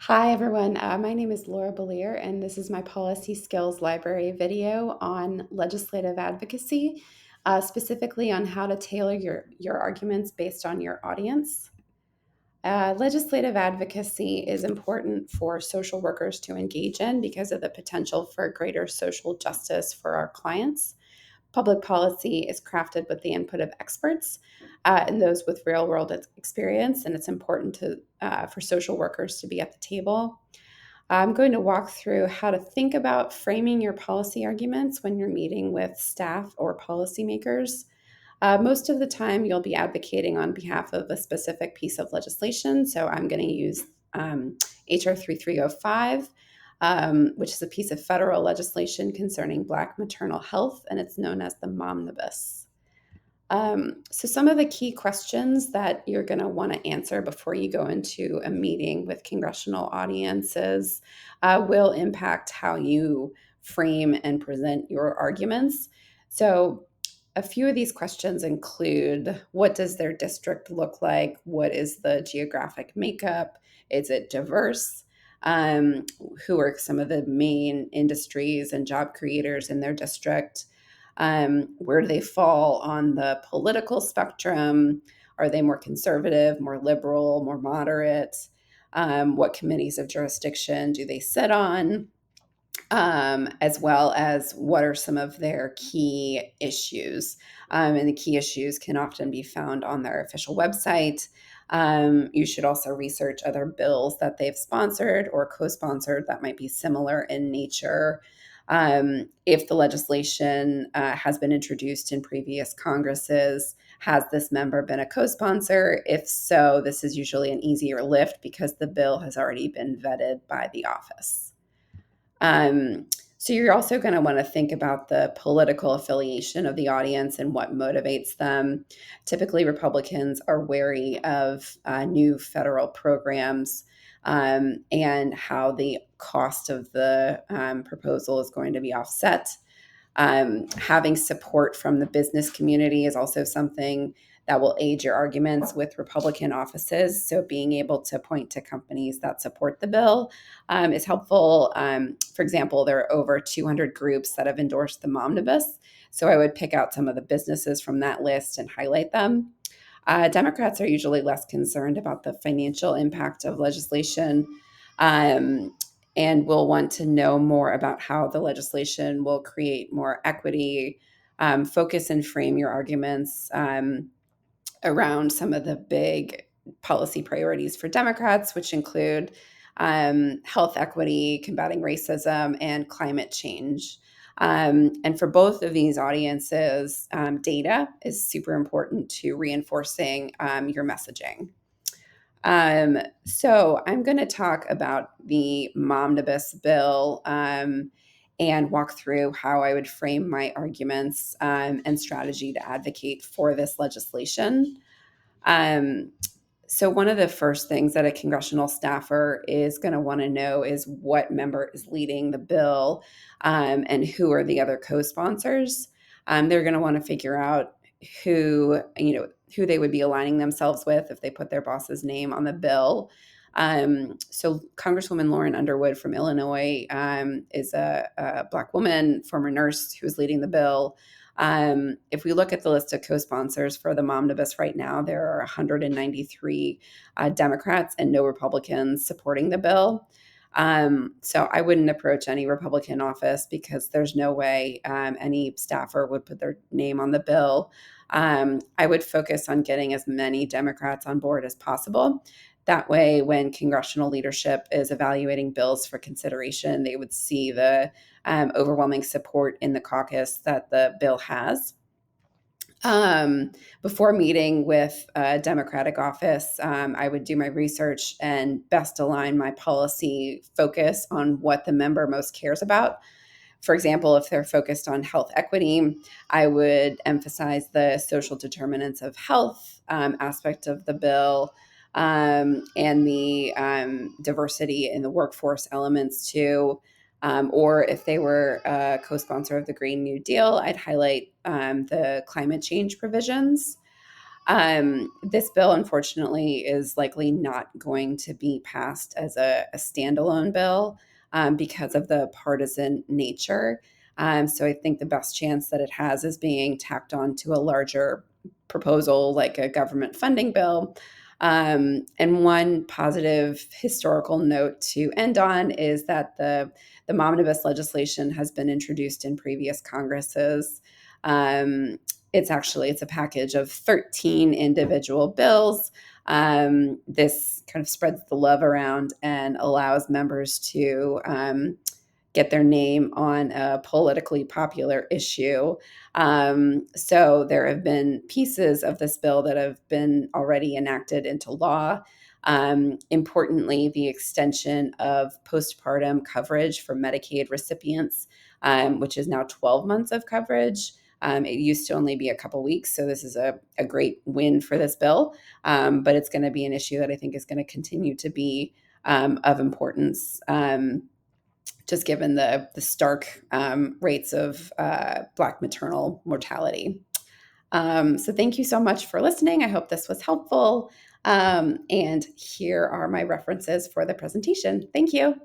Hi, everyone. My name is Laura Belier, and this is my Policy Skills Library video on legislative advocacy, specifically on how to tailor your arguments based on your audience. Legislative advocacy is important for social workers to engage in because of the potential for greater social justice for our clients. Public policy is crafted with the input of experts and those with real world experience, and it's important for social workers to be at the table. I'm going to walk through how to think about framing your policy arguments when you're meeting with staff or policymakers. Most of the time, you'll be advocating on behalf of a specific piece of legislation. So I'm going to use HR 3305, which is a piece of federal legislation concerning Black maternal health, and it's known as the Momnibus. So some of the key questions that you're going to want to answer before you go into a meeting with congressional audiences will impact how you frame and present your arguments. So a few of these questions include: what does their district look like? What is the geographic makeup? Is it diverse? Um, who are some of the main industries and job creators in their district? Where do they fall on the political spectrum? Are they more conservative, more liberal, more moderate? What committees of jurisdiction do they sit on? As well as what are some of their key issues. And the key issues can often be found on their official website. You should also research other bills that they've sponsored or co sponsored that might be similar in nature. If the legislation has been introduced in previous Congresses, has this member been a co sponsor? If so, this is usually an easier lift because the bill has already been vetted by the office. So you're also going to want to think about the political affiliation of the audience and what motivates them. Typically, Republicans are wary of new federal programs and how the cost of the proposal is going to be offset. Having support from the business community is also something that will aid your arguments with Republican offices. So, being able to point to companies that support the bill is helpful. For example, there are over 200 groups that have endorsed the Momnibus. So, I would pick out some of the businesses from that list and highlight them. Democrats are usually less concerned about the financial impact of legislation. Um, and will want to know more about how the legislation will create more equity. Focus and frame your arguments around some of the big policy priorities for Democrats, which include health equity, combating racism, and climate change. And for both of these audiences, data is super important to reinforcing your messaging. So I'm going to talk about the Momnibus bill and walk through how I would frame my arguments and strategy to advocate for this legislation. Um, so one of the first things that a congressional staffer is going to want to know is what member is leading the bill and who are the other co-sponsors. They're going to want to figure out who they would be aligning themselves with if they put their boss's name on the bill. So Congresswoman Lauren Underwood from Illinois is a Black woman, former nurse, who's leading the bill. If we look at the list of co-sponsors for the Momnibus right now, there are 193 Democrats and no Republicans supporting the bill. So I wouldn't approach any Republican office because there's no way any staffer would put their name on the bill. I would focus on getting as many Democrats on board as possible. That way, when congressional leadership is evaluating bills for consideration, they would see the overwhelming support in the caucus that the bill has. Before meeting with a Democratic office, I would do my research and best align my policy focus on what the member most cares about. For example, if they're focused on health equity, I would emphasize the social determinants of health aspect of the bill and the diversity in the workforce elements too. Or if they were a co-sponsor of the Green New Deal, I'd highlight the climate change provisions. This bill, unfortunately, is likely not going to be passed as a standalone bill because of the partisan nature. So I think the best chance that it has is being tacked on to a larger proposal like a government funding bill. And one positive historical note to end on is that the omnibus legislation has been introduced in previous Congresses. It's a package of 13 individual bills. This kind of spreads the love around and allows members to get their name on a politically popular issue. So there have been pieces of this bill that have been already enacted into law. Importantly, the extension of postpartum coverage for Medicaid recipients, which is now 12 months of coverage. It used to only be a couple weeks, so this is a great win for this bill, but it's going to be an issue that I think is going to continue to be of importance, just given the stark rates of Black maternal mortality. So thank you so much for listening. I hope this was helpful. And here are my references for the presentation. Thank you.